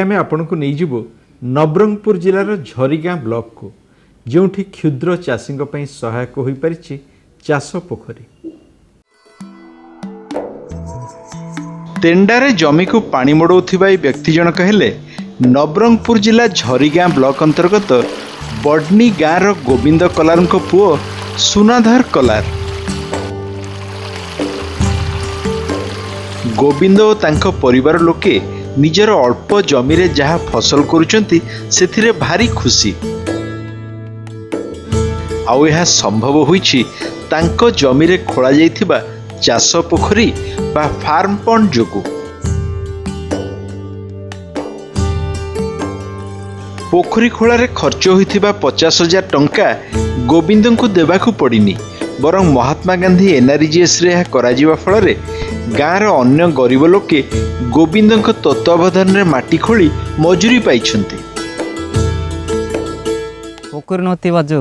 आम आपण को नहीं जीवु नवरंगपुर जिलार झरीगाँ ब्लॉक को जोठी क्षुद्र चाषी सहायक हो पारिछि चाष पोखरी। तेंडारे जमी को पानी मोड़ौथिबा व्यक्ति जनक हेले नवरंगपुर जिला झरीगाँ ब्लॉक अंतर्गत बडनी गाँव गोविंद कलार पुओ सुनाधर कलार। गोविंद और तांको परिवार लोके निजर अल्प जमी रे जहाँ फसल करुचंती सेथिरे भारी खुशी। आउ यह संभव होईछि तांको जमी रे खोला जाइथिबा चाष पोखरी बा फार्म पंड जोगु। पोखरी खोला रे खर्च होइथिबा 50,000 टंका गोविंद को देबाकू पड़िनी, बरं महात्मा गांधी एनआरजीएस रे करा जिवा फल रे गाँव अन्य गरीब लोके गोविंद तत्वावधान रे माटी खोली मजूरी पाइछंती। पोखरी नथिबा जो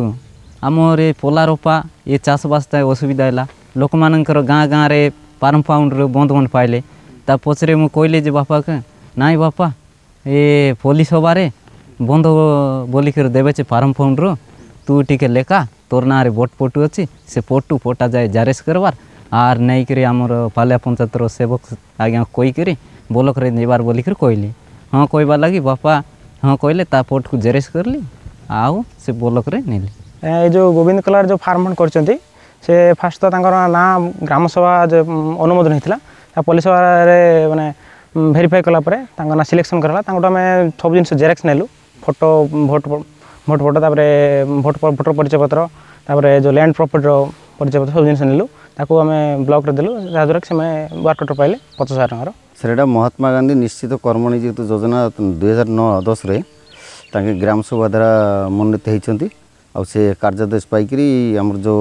आमर पोला रोपा ये चाष बास्ता असुविधा है। लोक मानकर गाँ गाँव रे फार्म फाउंड बंद बंद पाइले ता पछरे मु कहले जे बापा के नाई बापा ये पुलिस बारे बंद बोलिक देवे छे फार्म फाउंड रो तू टिके लेखा तोर ना रे बोट पोटू अच्छी से पोटू पोटा जाए जारेस करवार आर नहीं करी आमर पालिया पंचायत रो सेवक आज्ञा कोई करी ब्लॉक रे जेबार बोलिक कहली हाँ कहवा लगी बापा हाँ कहले ता पोट को जेरेस करली आउ से ब्लॉक रे नेली। ये जो गोविंद कलार जो फार्म करछंती से फास्ट तो ना ग्राम सभा जो अनुमोदन होता पुलिस सभा माने भेरीफाई कला ना सिलेक्शन कराला आम सब जिन जेरेक्स नेलु photo vote vote photo vote voter परिचय पत्र जो लैंड प्रॉपर्टी परिचय पत्र सब जिन नेलु ताको आम ब्लॉक रे देलु जहाँद्वारा कि वाटर पाइले 50,000 टंकार। सेटा महात्मा गांधी निश्चित कर्मनियुक्त योजना 2009-10 रे ताके ग्राम सभा द्वारा मनोनीत होती से कार्यादेश पाइकरी आमर जो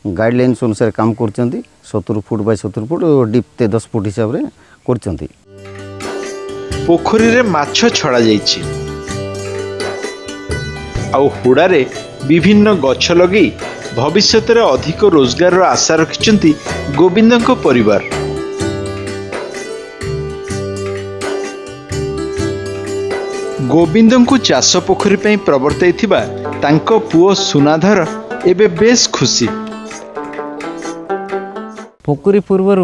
गाइडलाइंस अनुसार काम करछंती 70 foot by 70 foot deep 10 foot हिसाब रे करछंती। पोखरी रे माछ छड़ा जाइछि आउ हुड़ारे विभिन्न गछ लगी भविष्यत रे अधिक रोजगार रो आशा रखिछंती गोविंद को परिवार। गोविंद को चाष पोखरी पई प्रवर्तैथिबा तांको पुओ सुनाधर एबे बेस खुशी। पोखरी पूर्वर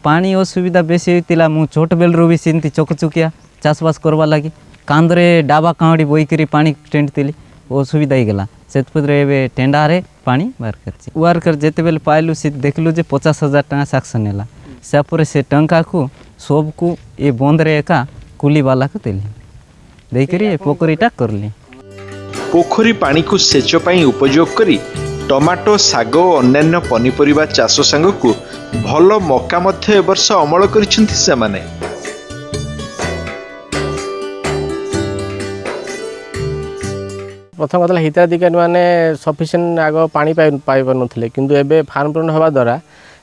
पानी असुविधा बेसी होइतिला मु छोट बेलरू भी सिंती चकचुकिया चाषबास करवा लगी कांदरे डाबा कावड़ी बोईकरी पानी टेंटतिली असुविधा ही गला से टेंडारे पानी बाहर कर वार्कर जेते बेले पाइलु से देखलु जे 50,000 टंका साक्सन नेला से से टंका को सब को ये बंद रे एका कुली वाला को देली देकरी ये पोखरीटा करली। पोखरी पानी को सेच पई उपयोग करी टमाटो साग और अन्य पनीपरिबा चाष संग को भल मका मध्य ए वर्ष अमल करिसेंती सेमाने। प्रथम कथा हिताधिकारी मैंने सफिसीयंट आग पानी पाई पारे किंतु एबे फार्म प्लांट हवा द्वारा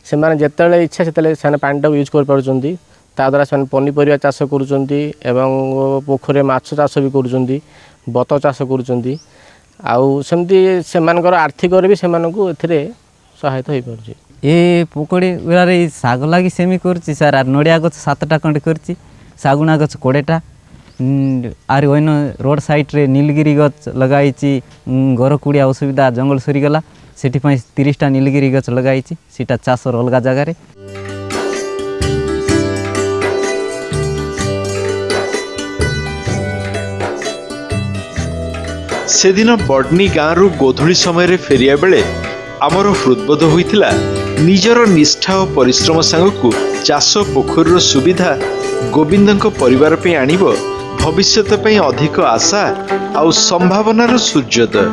से जिते इच्छा से पानी यूज कर पार्टी ताद्वारा से पनीपरिया चाष कर पोखरी माछ चाष भी कर बत चाष कर आमती से आर्थिक भी से सहायता हो पार्टी। ये पोखरी गुरारे साग लगी सेमी करछि सार नड़िया गछ 7टा खंड करछि सागुना गछ 20टा आर ओइन रोड साइड रे नीलगिरी गछ लगाई घर कुड़िया असुविधा जंगल सरीगला से 30टा नीलगिरी गछ लगाई सीटा चाष अलग जगार। से दिन बडनी गाँव रु गोधुली समय रे फेरिया बेले आमर हृदबोध होइतिला निजर निष्ठा और परिश्रम सांगकु चाष पोखरीर सुविधा गोविंद परिवार पे आनिबो भविष्यत पे अधिक आशा आउ संभावनार सूर्योदय।